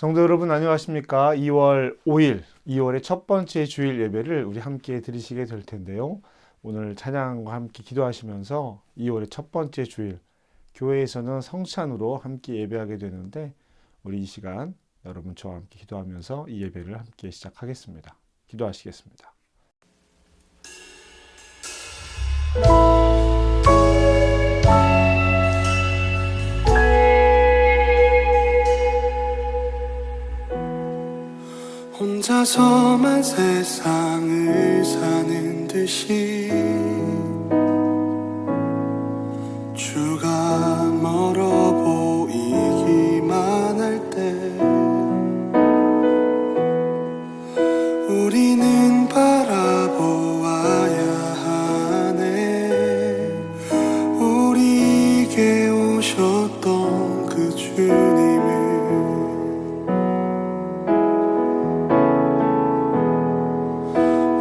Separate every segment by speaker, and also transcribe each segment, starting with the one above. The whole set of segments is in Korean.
Speaker 1: 성도 여러분 안녕하십니까? 2월 5일, 2월의 첫 번째 주일 예배를 우리 함께 드리시게 될 텐데요. 오늘 찬양과 함께 기도하시면서 2월의 첫 번째 주일, 교회에서는 성찬으로 함께 예배하게 되는데 우리 이 시간 여러분 저와 함께 기도하면서 이 예배를 함께 시작하겠습니다. 기도하시겠습니다.
Speaker 2: 혼자서만 세상을 사는 듯이 주가 멀어 보이기만 할 때 우리는 바라보아야 하네. 우리에게 오셨던 그 주님을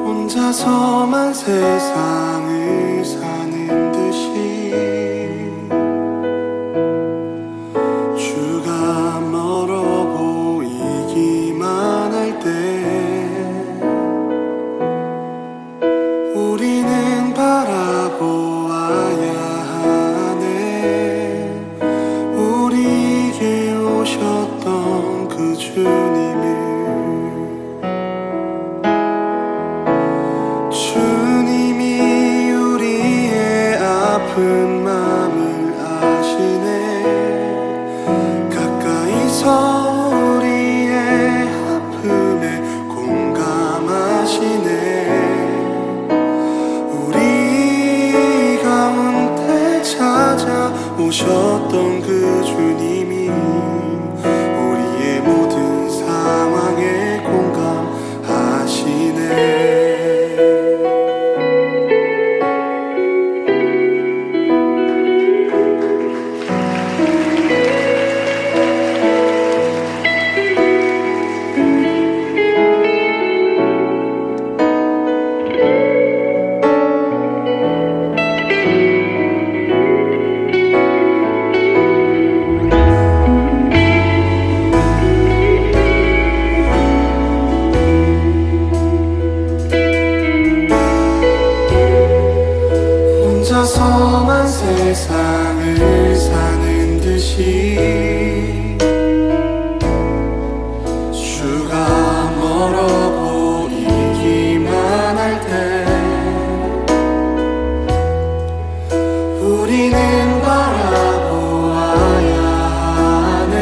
Speaker 2: 혼자서만 세상을 사는 듯이 주가 멀어 보이기만 할 때 우리는 바라보아야 하네. 우리에게 오셨던 그 주님을 주님이 우리의 아픈 마음을 아시네. 가까이서 우리의 아픔에 공감하시네. 우리 가운데 찾아오셨던 그 주님이 우리의 모든 상황에 공감하시네. 혼자서만 세상을 사는 듯이 주가 멀어 보이기만 할 때 우리는 바라보아야 하네.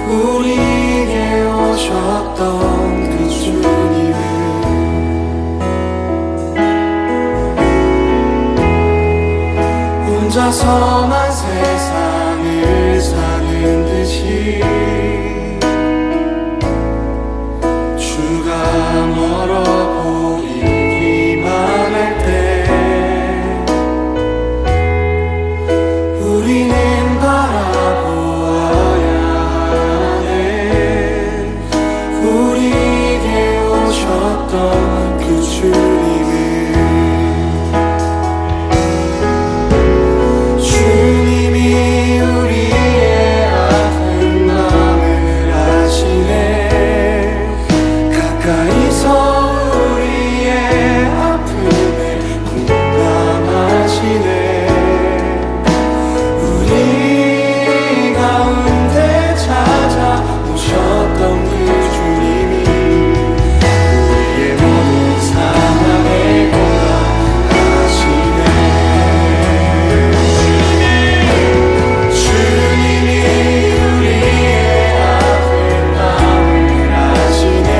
Speaker 2: 우리에게 오셨던 그 주님을 혼자서만 세상을 사는 듯이 주가 멀어 보이기만 할 때 우리는 바라보아야 하네. 우리에게 오셨던 그 주님을 주님이 우리의 아픈 마음을 아시네. 가까이서 우리의 아픔에 공감하시네. 우리 가운데 찾아오셨던 그 주님이 우리의 모든 상황에 공감하시네. 주님이 우리의 아픈 마음을 아시네.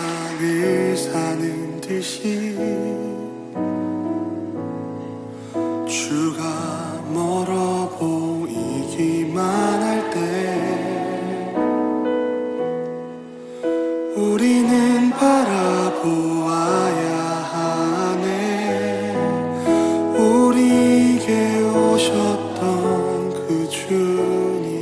Speaker 2: 세상을 사는 듯이 주가 멀어 보이기만 할 때 우리는 바라보아야 하네. 우리에게 오셨던 그 주님을.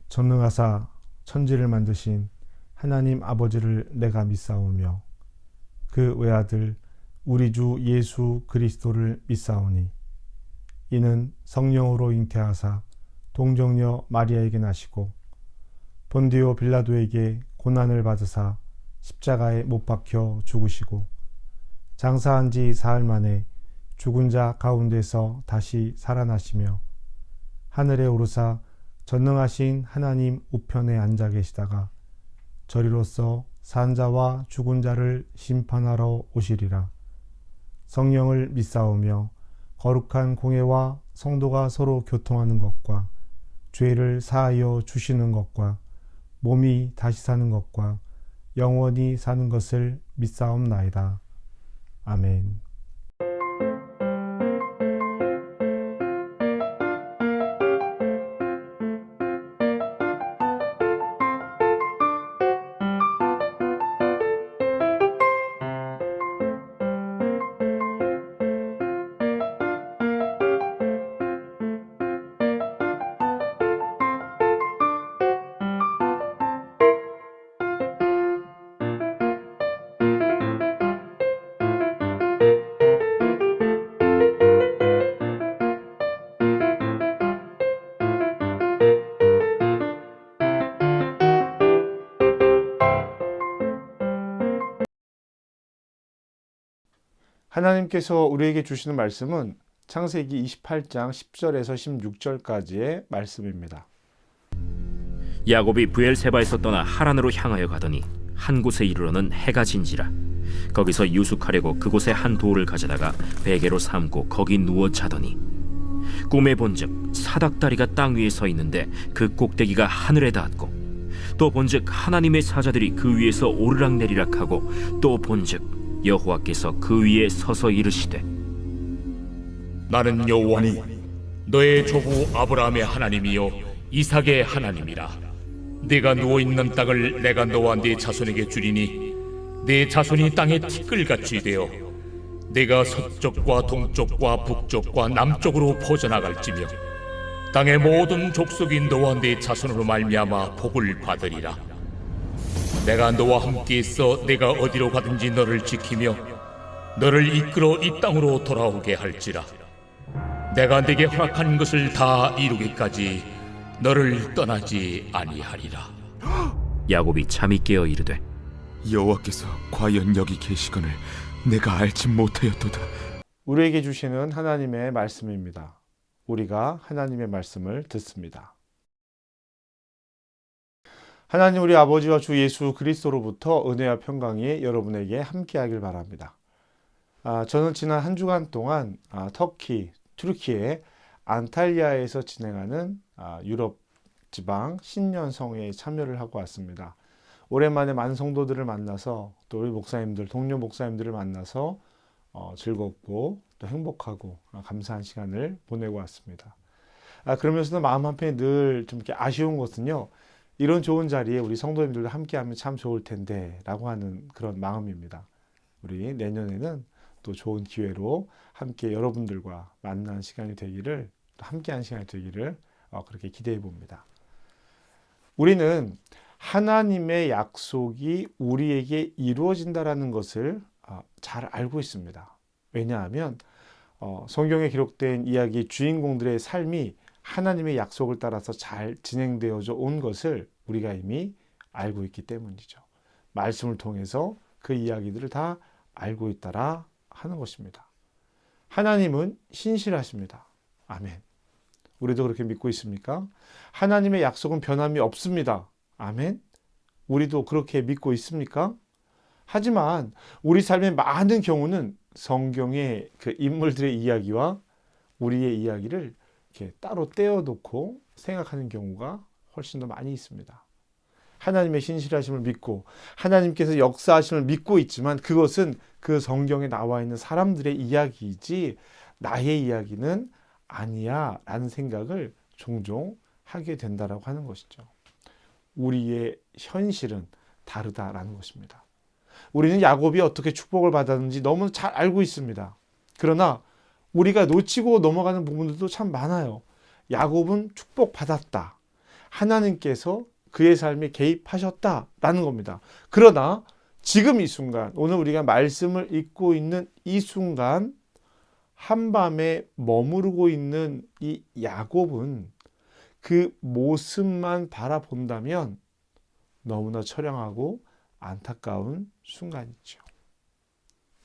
Speaker 1: 전능하사 천지를 만드신 하나님 아버지를 내가 믿사오며 그 외아들 우리 주 예수 그리스도를 믿사오니 이는 성령으로 잉태하사 동정녀 마리아에게 나시고 본디오 빌라도에게 고난을 받으사 십자가에 못 박혀 죽으시고 장사한 지 사흘 만에 죽은 자 가운데서 다시 살아나시며 하늘에 오르사 전능하신 하나님 우편에 앉아 계시다가 저리로서 산 자와 죽은 자를 심판하러 오시리라. 성령을 믿사오며 거룩한 공회와 성도가 서로 교통하는 것과 죄를 사하여 주시는 것과 몸이 다시 사는 것과 영원히 사는 것을 믿사옵나이다. 아멘. 하나님께서 우리에게 주시는 말씀은 창세기 28장 10절에서 16절까지의 말씀입니다.
Speaker 3: 야곱이 브엘세바에서 떠나 하란으로 향하여 가더니 한 곳에 이르러는 해가 진지라. 거기서 유숙하려고 그곳에 한 돌을 가져다가 베개로 삼고 거기 누워 자더니 꿈에 본즉 사닥다리가 땅 위에 서 있는데 그 꼭대기가 하늘에 닿았고 또 본즉 하나님의 사자들이 그 위에서 오르락내리락 하고 또 본즉 여호와께서 그 위에 서서 이르시되
Speaker 4: 나는 여호와니 너의 조부 아브라함의 하나님이요 이삭의 하나님이라. 네가 누워있는 땅을 내가 너와 네 자손에게 주리니 네 자손이 땅에 티끌같이 되어 네가 서쪽과 동쪽과 북쪽과 남쪽으로 퍼져나갈지며 땅의 모든 족속이 너와 네 자손으로 말미암아 복을 받으리라. 내가 너와 함께 있어 내가 어디로 가든지 너를 지키며 너를 이끌어 이 땅으로 돌아오게 할지라. 내가 네게 허락한 것을 다 이루기까지 너를 떠나지 아니하리라.
Speaker 3: 야곱이 잠이 깨어 이르되
Speaker 5: 여호와께서 과연 여기 계시거늘 내가 알지 못하였도다.
Speaker 1: 우리에게 주시는 하나님의 말씀입니다. 우리가 하나님의 말씀을 듣습니다. 하나님 우리 아버지와 주 예수 그리스도로부터 은혜와 평강이 여러분에게 함께하길 바랍니다. 저는 지난 한 주간 동안 터키, 튀르키예 안탈리아에서 진행하는 유럽 지방 신년성회에 참여를 하고 왔습니다. 오랜만에 많은 성도들을 만나서 또 우리 목사님들, 동료 목사님들을 만나서 즐겁고 또 행복하고 감사한 시간을 보내고 왔습니다. 그러면서도 마음 한편에 늘 좀 이렇게 아쉬운 것은요. 이런 좋은 자리에 우리 성도님들도 함께하면 참 좋을 텐데 라고 하는 그런 마음입니다. 우리 내년에는 또 좋은 기회로 함께 여러분들과 만나는 시간이 되기를, 또 함께하는 시간이 되기를 그렇게 기대해 봅니다. 우리는 하나님의 약속이 우리에게 이루어진다라는 것을 잘 알고 있습니다. 왜냐하면 성경에 기록된 이야기 주인공들의 삶이 하나님의 약속을 따라서 잘 진행되어져 온 것을 우리가 이미 알고 있기 때문이죠. 말씀을 통해서 그 이야기들을 다 알고 있다라 하는 것입니다. 하나님은 신실하십니다. 아멘. 우리도 그렇게 믿고 있습니까? 하나님의 약속은 변함이 없습니다. 아멘. 우리도 그렇게 믿고 있습니까? 하지만 우리 삶의 많은 경우는 성경의 그 인물들의 이야기와 우리의 이야기를 이렇게 따로 떼어놓고 생각하는 경우가 훨씬 더 많이 있습니다. 하나님의 신실하심을 믿고 하나님께서 역사하심을 믿고 있지만 그것은 그 성경에 나와 있는 사람들의 이야기이지 나의 이야기는 아니야 라는 생각을 종종 하게 된다라고 하는 것이죠. 우리의 현실은 다르다라는 것입니다. 우리는 야곱이 어떻게 축복을 받았는지 너무 잘 알고 있습니다. 그러나 우리가 놓치고 넘어가는 부분들도 참 많아요. 야곱은 축복받았다. 하나님께서 그의 삶에 개입하셨다라는 겁니다. 그러나 지금 이 순간, 오늘 우리가 말씀을 읽고 있는 이 순간 한밤에 머무르고 있는 이 야곱은 그 모습만 바라본다면 너무나 처량하고 안타까운 순간이죠.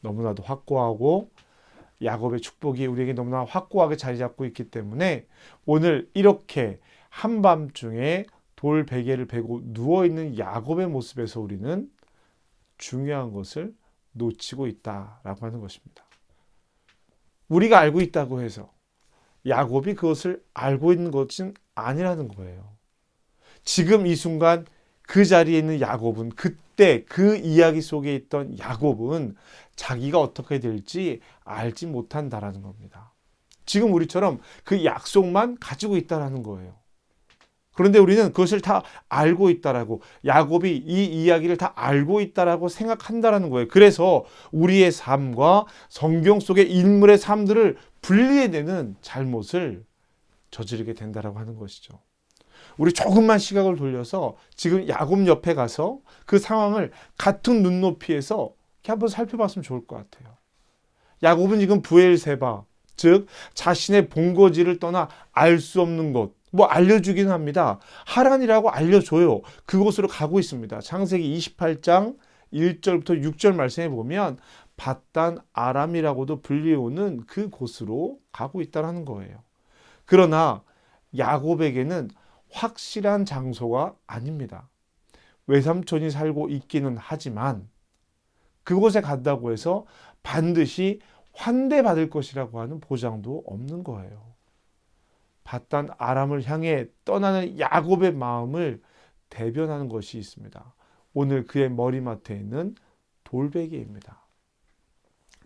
Speaker 1: 너무나도 확고하고 야곱의 축복이 우리에게 너무나 확고하게 자리 잡고 있기 때문에 오늘 이렇게 한밤중에 돌 베개를 베고 누워있는 야곱의 모습에서 우리는 중요한 것을 놓치고 있다라고 하는 것입니다. 우리가 알고 있다고 해서 야곱이 그것을 알고 있는 것은 아니라는 거예요. 지금 이 순간 그 자리에 있는 야곱은, 그때 그 이야기 속에 있던 야곱은 자기가 어떻게 될지 알지 못한다라는 겁니다. 지금 우리처럼 그 약속만 가지고 있다라는 거예요. 그런데 우리는 그것을 다 알고 있다라고, 야곱이 이 이야기를 다 알고 있다라고 생각한다라는 거예요. 그래서 우리의 삶과 성경 속의 인물의 삶들을 분리해내는 잘못을 저지르게 된다라고 하는 것이죠. 우리 조금만 시각을 돌려서 지금 야곱 옆에 가서 그 상황을 같은 눈높이에서 이렇게 한번 살펴봤으면 좋을 것 같아요. 야곱은 지금 브엘세바, 즉 자신의 본거지를 떠나 알 수 없는 곳, 뭐 알려주기는 합니다. 하란이라고 알려줘요. 그곳으로 가고 있습니다. 창세기 28장 1절부터 6절 말씀에 보면 밧단 아람이라고도 불리우는 그곳으로 가고 있다는 거예요. 그러나 야곱에게는 확실한 장소가 아닙니다. 외삼촌이 살고 있기는 하지만 그곳에 간다고 해서 반드시 환대받을 것이라고 하는 보장도 없는 거예요. 밧단 아람을 향해 떠나는 야곱의 마음을 대변하는 것이 있습니다. 오늘 그의 머리맡에는 돌베개입니다.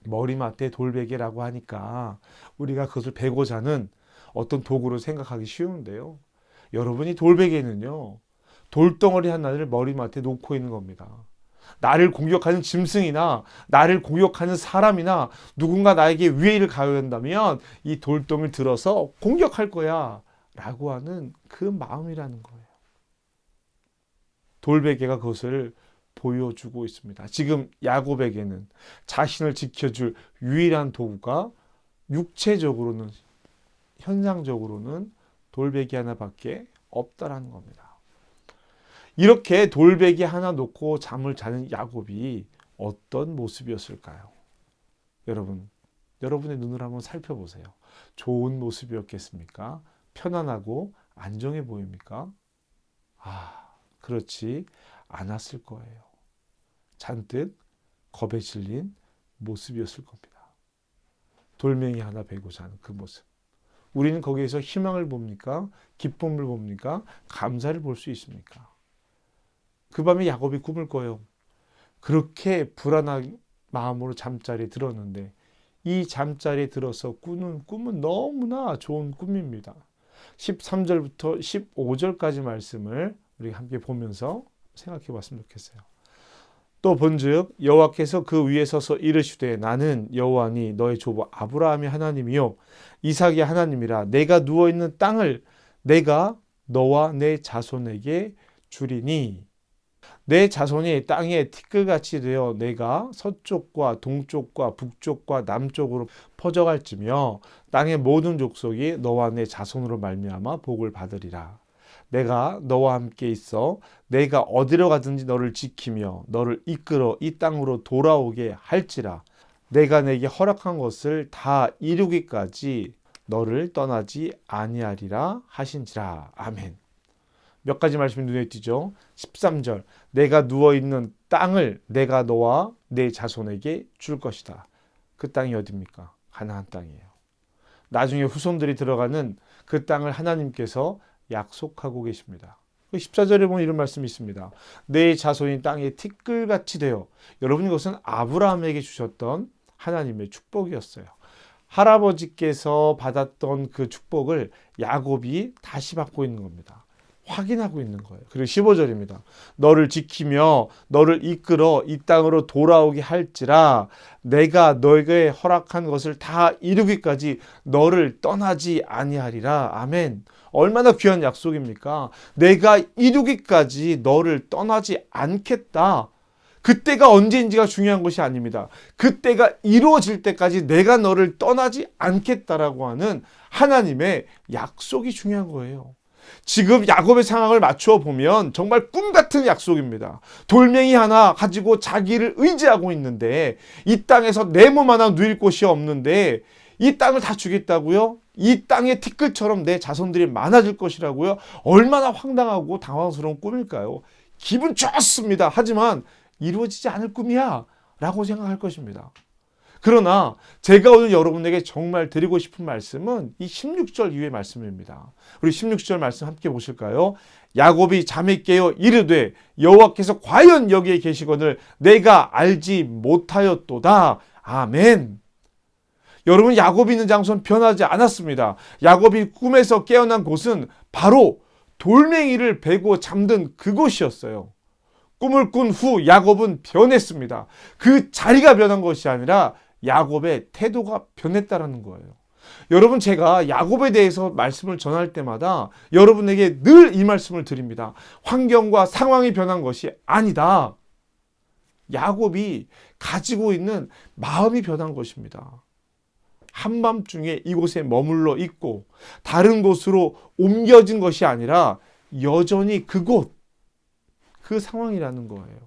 Speaker 1: 머리맡에 돌베개라고 하니까 우리가 그것을 베고자 하는 어떤 도구로 생각하기 쉬운데요. 여러분이 돌베개는요, 돌덩어리 하나를 머리맡에 놓고 있는 겁니다. 나를 공격하는 짐승이나 나를 공격하는 사람이나 누군가 나에게 위해를 가해한다면 이 돌덩이를 들어서 공격할 거야 라고 하는 그 마음이라는 거예요. 돌베개가 그것을 보여주고 있습니다. 지금 야곱에게는 자신을 지켜줄 유일한 도구가 육체적으로는, 현상적으로는 돌베개 하나밖에 없다라는 겁니다. 이렇게 돌베개 하나 놓고 잠을 자는 야곱이 어떤 모습이었을까요? 여러분, 여러분의 눈을 한번 살펴보세요. 좋은 모습이었겠습니까? 편안하고 안정해 보입니까? 그렇지 않았을 거예요. 잔뜩 겁에 질린 모습이었을 겁니다. 돌멩이 하나 베고 자는 그 모습. 우리는 거기에서 희망을 봅니까? 기쁨을 봅니까? 감사를 볼 수 있습니까? 그 밤에 야곱이 꿈을 꿔요. 그렇게 불안한 마음으로 잠자리에 들었는데 이 잠자리에 들어서 꾸는 꿈은 너무나 좋은 꿈입니다. 13절부터 15절까지 말씀을 우리 함께 보면서 생각해 봤으면 좋겠어요. 또 본즉 여호와께서 그 위에 서서 이르시되 나는 여호와니 너의 조부 아브라함의 하나님이요 이삭의 하나님이라. 내가 누워있는 땅을 내가 너와 내 자손에게 주리니 내 자손이 땅에 티끌같이 되어 내가 서쪽과 동쪽과 북쪽과 남쪽으로 퍼져갈지며 땅의 모든 족속이 너와 내 자손으로 말미암아 복을 받으리라. 내가 너와 함께 있어 내가 어디로 가든지 너를 지키며 너를 이끌어 이 땅으로 돌아오게 할지라. 내가 내게 허락한 것을 다 이루기까지 너를 떠나지 아니하리라 하신지라. 아멘. 몇 가지 말씀이 눈에 띄죠. 13절 내가 누워있는 땅을 내가 너와 내 자손에게 줄 것이다. 그 땅이 어디입니까? 가나안 땅이에요. 나중에 후손들이 들어가는 그 땅을 하나님께서 약속하고 계십니다. 14절에 보면 이런 말씀이 있습니다. 내 자손이 땅에 티끌같이 되어. 여러분, 이것은 아브라함에게 주셨던 하나님의 축복이었어요. 할아버지께서 받았던 그 축복을 야곱이 다시 받고 있는 겁니다. 확인하고 있는 거예요. 그리고 15절입니다. 너를 지키며 너를 이끌어 이 땅으로 돌아오게 할지라. 내가 너에게 허락한 것을 다 이루기까지 너를 떠나지 아니하리라. 아멘. 얼마나 귀한 약속입니까? 내가 이루기까지 너를 떠나지 않겠다. 그때가 언제인지가 중요한 것이 아닙니다. 그때가 이루어질 때까지 내가 너를 떠나지 않겠다라고 하는 하나님의 약속이 중요한 거예요. 지금 야곱의 상황을 맞추어 보면 정말 꿈 같은 약속입니다. 돌멩이 하나 가지고 자기를 의지하고 있는데 이 땅에서 내 몸 하나 누일 곳이 없는데 이 땅을 다 주겠다고요? 이 땅의 티끌처럼 내 자손들이 많아질 것이라고요? 얼마나 황당하고 당황스러운 꿈일까요? 기분 좋습니다. 하지만 이루어지지 않을 꿈이야 라고 생각할 것입니다. 그러나 제가 오늘 여러분에게 정말 드리고 싶은 말씀은 이 16절 이후의 말씀입니다. 우리 16절 말씀 함께 보실까요? 야곱이 잠에 깨어 이르되 여호와께서 과연 여기에 계시거늘 내가 알지 못하였도다. 아멘. 여러분, 야곱이 있는 장소는 변하지 않았습니다. 야곱이 꿈에서 깨어난 곳은 바로 돌멩이를 베고 잠든 그곳이었어요. 꿈을 꾼 후 야곱은 변했습니다. 그 자리가 변한 것이 아니라 야곱의 태도가 변했다라는 거예요. 여러분, 제가 야곱에 대해서 말씀을 전할 때마다 여러분에게 늘 이 말씀을 드립니다. 환경과 상황이 변한 것이 아니다. 야곱이 가지고 있는 마음이 변한 것입니다. 한밤중에 이곳에 머물러 있고 다른 곳으로 옮겨진 것이 아니라 여전히 그곳, 그 상황이라는 거예요.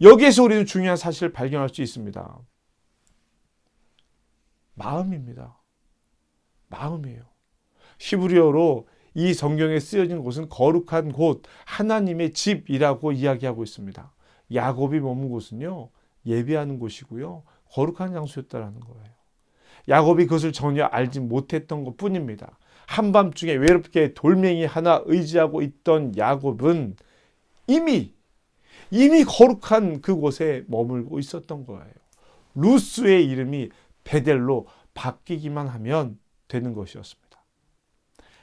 Speaker 1: 여기에서 우리는 중요한 사실을 발견할 수 있습니다. 마음입니다. 마음이에요. 히브리어로 이 성경에 쓰여진 곳은 거룩한 곳, 하나님의 집이라고 이야기하고 있습니다. 야곱이 머문 곳은요, 예배하는 곳이고요, 거룩한 장소였다라는 거예요. 야곱이 그것을 전혀 알지 못했던 것 뿐입니다. 한밤중에 외롭게 돌멩이 하나 의지하고 있던 야곱은 이미 거룩한 그곳에 머물고 있었던 거예요. 루스의 이름이 베델로 바뀌기만 하면 되는 것이었습니다.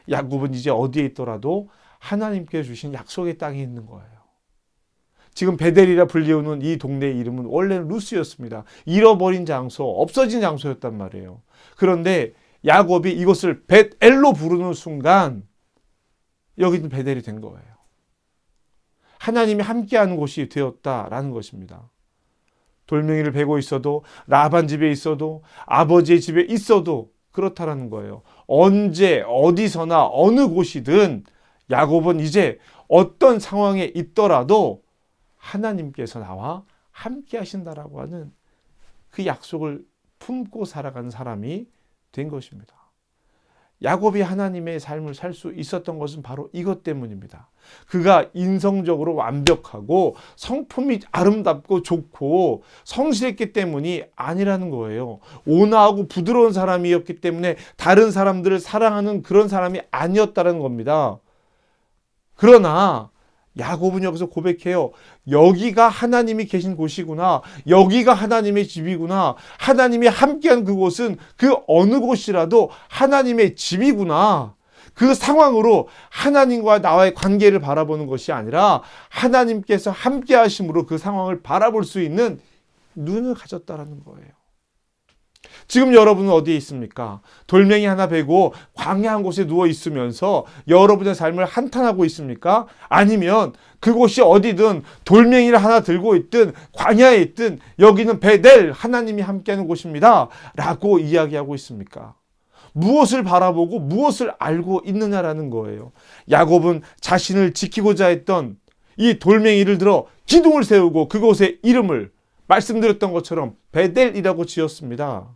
Speaker 1: 야곱은 이제 어디에 있더라도 하나님께 주신 약속의 땅에 있는 거예요. 지금 베델이라 불리우는 이 동네의 이름은 원래는 루스였습니다. 잃어버린 장소, 없어진 장소였단 말이에요. 그런데 야곱이 이것을 벳엘로 부르는 순간 여기는 베델이 된 거예요. 하나님이 함께하는 곳이 되었다라는 것입니다. 돌멩이를 베고 있어도, 라반 집에 있어도, 아버지의 집에 있어도 그렇다라는 거예요. 언제 어디서나 어느 곳이든 야곱은 이제 어떤 상황에 있더라도 하나님께서 나와 함께 하신다라고 하는 그 약속을 품고 살아가는 사람이 된 것입니다. 야곱이 하나님의 삶을 살 수 있었던 것은 바로 이것 때문입니다. 그가 인성적으로 완벽하고 성품이 아름답고 좋고 성실했기 때문이 아니라는 거예요. 온화하고 부드러운 사람이었기 때문에 다른 사람들을 사랑하는 그런 사람이 아니었다는 겁니다. 그러나 야곱은 여기서 고백해요. 여기가 하나님이 계신 곳이구나. 여기가 하나님의 집이구나. 하나님이 함께한 그곳은 그 어느 곳이라도 하나님의 집이구나. 그 상황으로 하나님과 나와의 관계를 바라보는 것이 아니라 하나님께서 함께 하심으로 그 상황을 바라볼 수 있는 눈을 가졌다라는 거예요. 지금 여러분은 어디에 있습니까? 돌멩이 하나 베고 광야 한 곳에 누워 있으면서 여러분의 삶을 한탄하고 있습니까? 아니면 그곳이 어디든 돌멩이를 하나 들고 있든 광야에 있든 여기는 베델, 하나님이 함께하는 곳입니다 라고 이야기하고 있습니까? 무엇을 바라보고 무엇을 알고 있느냐라는 거예요. 야곱은 자신을 지키고자 했던 이 돌멩이를 들어 기둥을 세우고 그곳의 이름을 말씀드렸던 것처럼 베델이라고 지었습니다.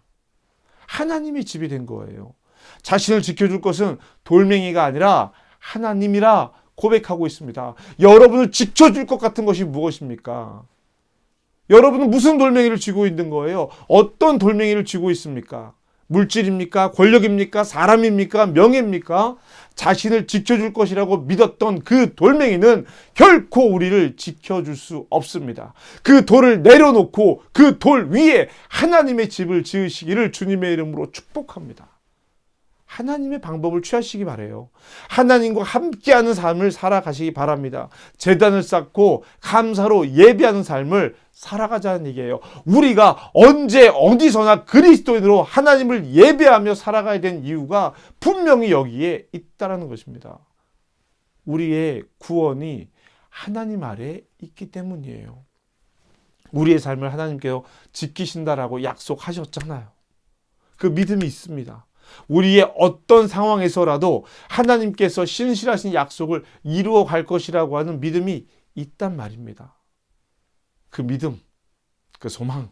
Speaker 1: 하나님의 집이 된 거예요. 자신을 지켜줄 것은 돌멩이가 아니라 하나님이라 고백하고 있습니다. 여러분을 지켜줄 것 같은 것이 무엇입니까? 여러분은 무슨 돌멩이를 쥐고 있는 거예요? 어떤 돌멩이를 쥐고 있습니까? 물질입니까? 권력입니까? 사람입니까? 명예입니까? 자신을 지켜줄 것이라고 믿었던 그 돌멩이는 결코 우리를 지켜줄 수 없습니다. 그 돌을 내려놓고 그 돌 위에 하나님의 집을 지으시기를 주님의 이름으로 축복합니다. 하나님의 방법을 취하시기 바라요. 하나님과 함께하는 삶을 살아가시기 바랍니다. 제단을 쌓고 감사로 예배하는 삶을 살아가자는 얘기예요. 우리가 언제 어디서나 그리스도인으로 하나님을 예배하며 살아가야 된 이유가 분명히 여기에 있다는 것입니다. 우리의 구원이 하나님 아래에 있기 때문이에요. 우리의 삶을 하나님께서 지키신다라고 약속하셨잖아요. 그 믿음이 있습니다. 우리의 어떤 상황에서라도 하나님께서 신실하신 약속을 이루어 갈 것이라고 하는 믿음이 있단 말입니다. 그 믿음, 그 소망,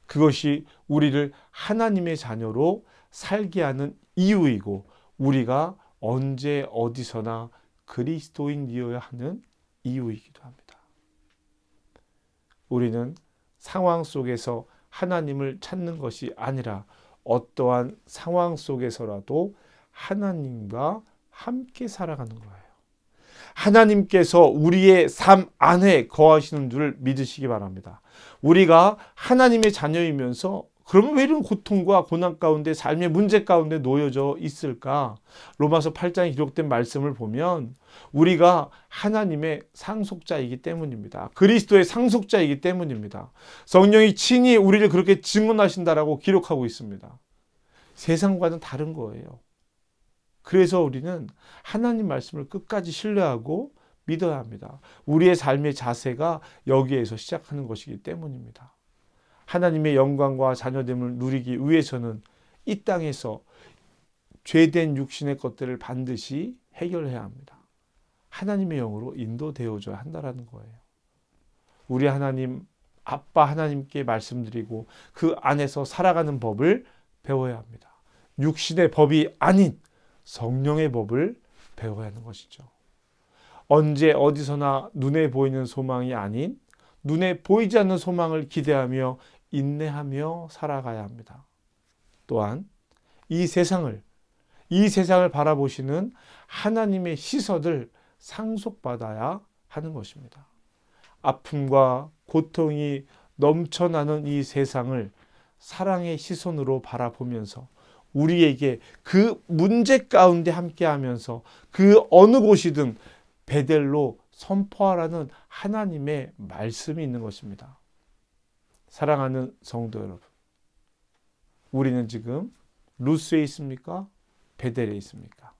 Speaker 1: 그것이 우리를 하나님의 자녀로 살게 하는 이유이고 우리가 언제 어디서나 그리스도인이어야 하는 이유이기도 합니다. 우리는 상황 속에서 하나님을 찾는 것이 아니라 어떠한 상황 속에서라도 하나님과 함께 살아가는 거예요. 하나님께서 우리의 삶 안에 거하시는 줄 믿으시기 바랍니다. 우리가 하나님의 자녀이면서 그러면 왜 이런 고통과 고난 가운데 삶의 문제 가운데 놓여져 있을까? 로마서 8장에 기록된 말씀을 보면 우리가 하나님의 상속자이기 때문입니다. 그리스도의 상속자이기 때문입니다. 성령이 친히 우리를 그렇게 증언하신다라고 기록하고 있습니다. 세상과는 다른 거예요. 그래서 우리는 하나님 말씀을 끝까지 신뢰하고 믿어야 합니다. 우리의 삶의 자세가 여기에서 시작하는 것이기 때문입니다. 하나님의 영광과 자녀됨을 누리기 위해서는 이 땅에서 죄된 육신의 것들을 반드시 해결해야 합니다. 하나님의 영으로 인도되어줘야 한다는 거예요. 우리 하나님, 아빠 하나님께 말씀드리고 그 안에서 살아가는 법을 배워야 합니다. 육신의 법이 아닌 성령의 법을 배워야 하는 것이죠. 언제 어디서나 눈에 보이는 소망이 아닌 눈에 보이지 않는 소망을 기대하며 인내하며 살아가야 합니다. 또한 이 세상을 바라보시는 하나님의 시선을 상속받아야 하는 것입니다. 아픔과 고통이 넘쳐나는 이 세상을 사랑의 시선으로 바라보면서 우리에게 그 문제 가운데 함께하면서 그 어느 곳이든 베델로 선포하라는 하나님의 말씀이 있는 것입니다. 사랑하는 성도 여러분, 우리는 지금 루스에 있습니까? 베델에 있습니까?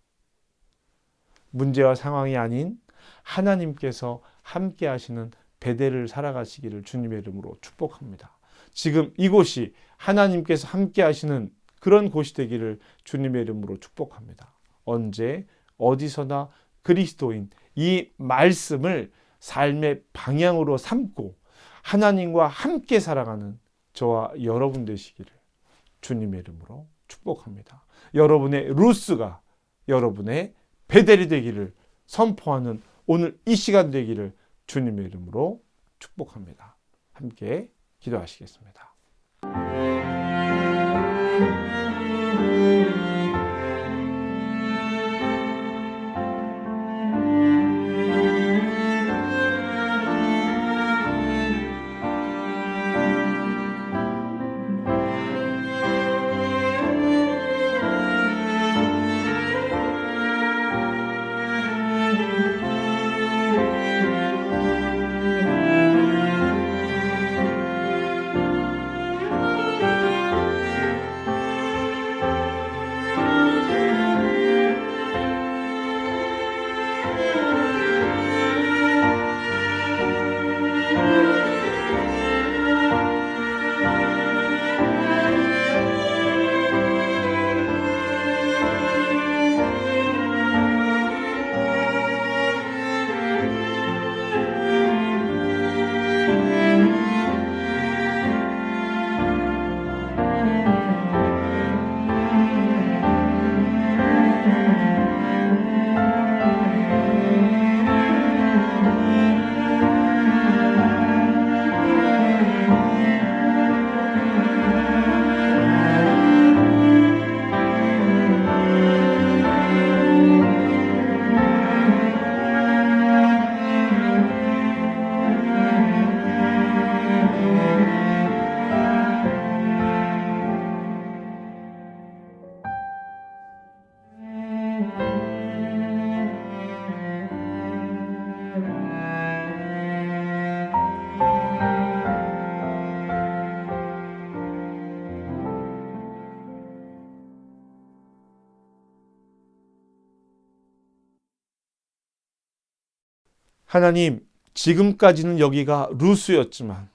Speaker 1: 문제와 상황이 아닌 하나님께서 함께 하시는 베델을 살아가시기를 주님의 이름으로 축복합니다. 지금 이곳이 하나님께서 함께 하시는 그런 곳이 되기를 주님의 이름으로 축복합니다. 언제 어디서나 그리스도인 이 말씀을 삶의 방향으로 삼고 하나님과 함께 살아가는 저와 여러분 되시기를 주님의 이름으로 축복합니다. 여러분의 루스가 여러분의 베델이 되기를 선포하는 오늘 이 시간 되기를 주님의 이름으로 축복합니다. 함께 기도하시겠습니다. 하나님, 지금까지는 여기가 루스였지만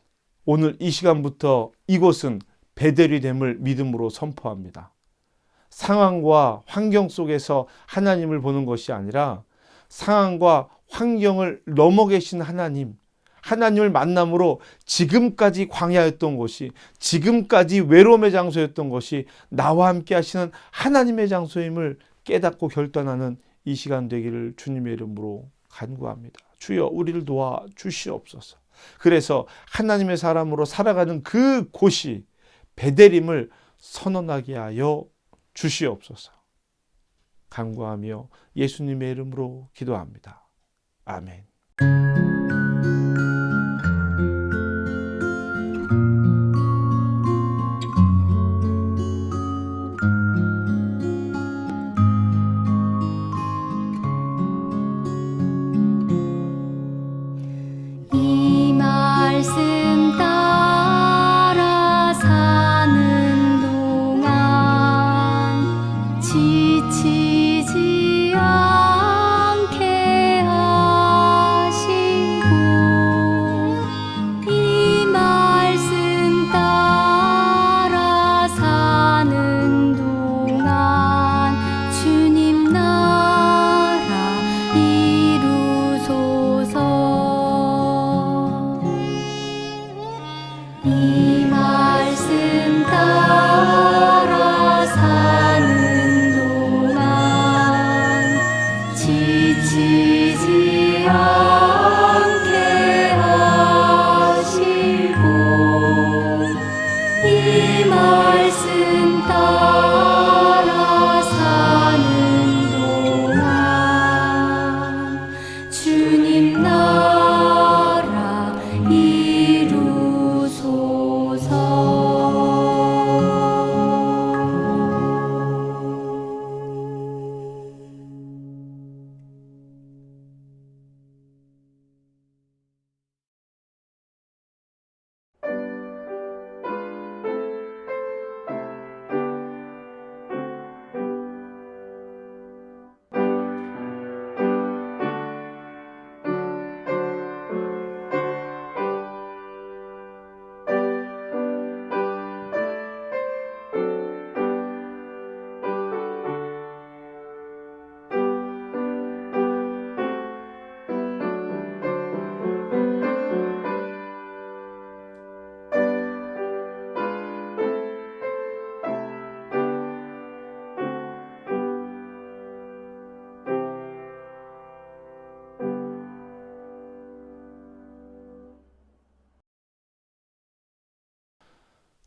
Speaker 1: 오늘 이 시간부터 이곳은 베델이 됨을 믿음으로 선포합니다. 상황과 환경 속에서 하나님을 보는 것이 아니라 상황과 환경을 넘어 계신 하나님, 하나님을 만남으로 지금까지 광야였던 곳이, 지금까지 외로움의 장소였던 것이 나와 함께 하시는 하나님의 장소임을 깨닫고 결단하는 이 시간 되기를 주님의 이름으로 간구합니다. 주여, 우리를 도와 주시옵소서. 그래서 하나님의 사람으로 살아가는 그 곳이 베델임을 선언하게 하여 주시옵소서. 간구하며 예수님의 이름으로 기도합니다. 아멘.
Speaker 6: 이 말씀 따라 사는 동안 지치지 않게 하시고 이 말씀 따라 사는 동안 주님 나라 이루소서. 이 말씀 따라 사는 동안 지치지 않게 하시고 이 말씀 따라 사는 동안 주님 나라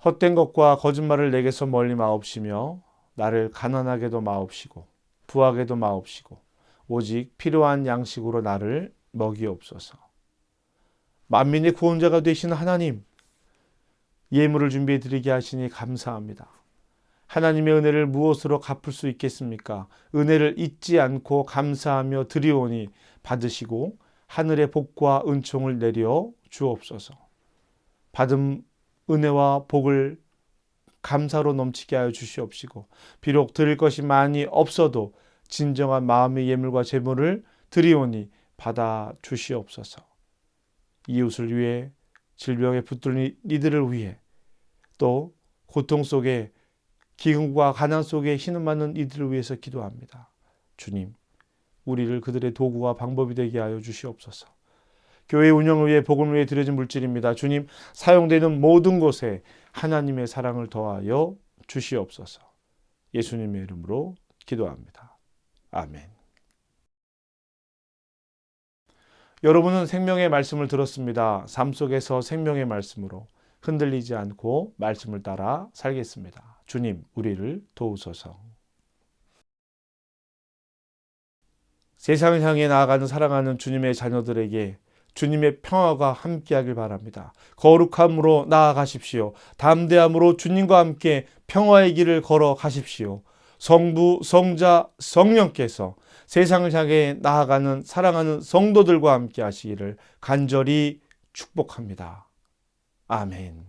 Speaker 1: 헛된 것과 거짓말을 내게서 멀리 마옵시며 나를 가난하게도 마옵시고 부하게도 마옵시고 오직 필요한 양식으로 나를 먹이옵소서. 만민의 구원자가 되시는 하나님, 예물을 준비해 드리게 하시니 감사합니다. 하나님의 은혜를 무엇으로 갚을 수 있겠습니까? 은혜를 잊지 않고 감사하며 드리오니 받으시고 하늘의 복과 은총을 내려 주옵소서. 받은 은혜와 복을 감사로 넘치게 하여 주시옵시고 비록 드릴 것이 많이 없어도 진정한 마음의 예물과 제물을 드리오니 받아 주시옵소서. 이웃을 위해, 질병에 붙들린 이들을 위해, 또 고통 속에 기근과 가난 속에 신음하는 이들을 위해서 기도합니다. 주님, 우리를 그들의 도구와 방법이 되게 하여 주시옵소서. 교회 운영을 위해 복음을 위해 드려진 물질입니다. 주님, 사용되는 모든 곳에 하나님의 사랑을 더하여 주시옵소서. 예수님의 이름으로 기도합니다. 아멘. 여러분은 생명의 말씀을 들었습니다. 삶 속에서 생명의 말씀으로 흔들리지 않고 말씀을 따라 살겠습니다. 주님, 우리를 도우소서. 세상을 향해 나아가는 사랑하는 주님의 자녀들에게 주님의 평화가 함께하길 바랍니다. 거룩함으로 나아가십시오. 담대함으로 주님과 함께 평화의 길을 걸어가십시오. 성부, 성자, 성령께서 세상을 향해 나아가는 사랑하는 성도들과 함께 하시기를 간절히 축복합니다. 아멘.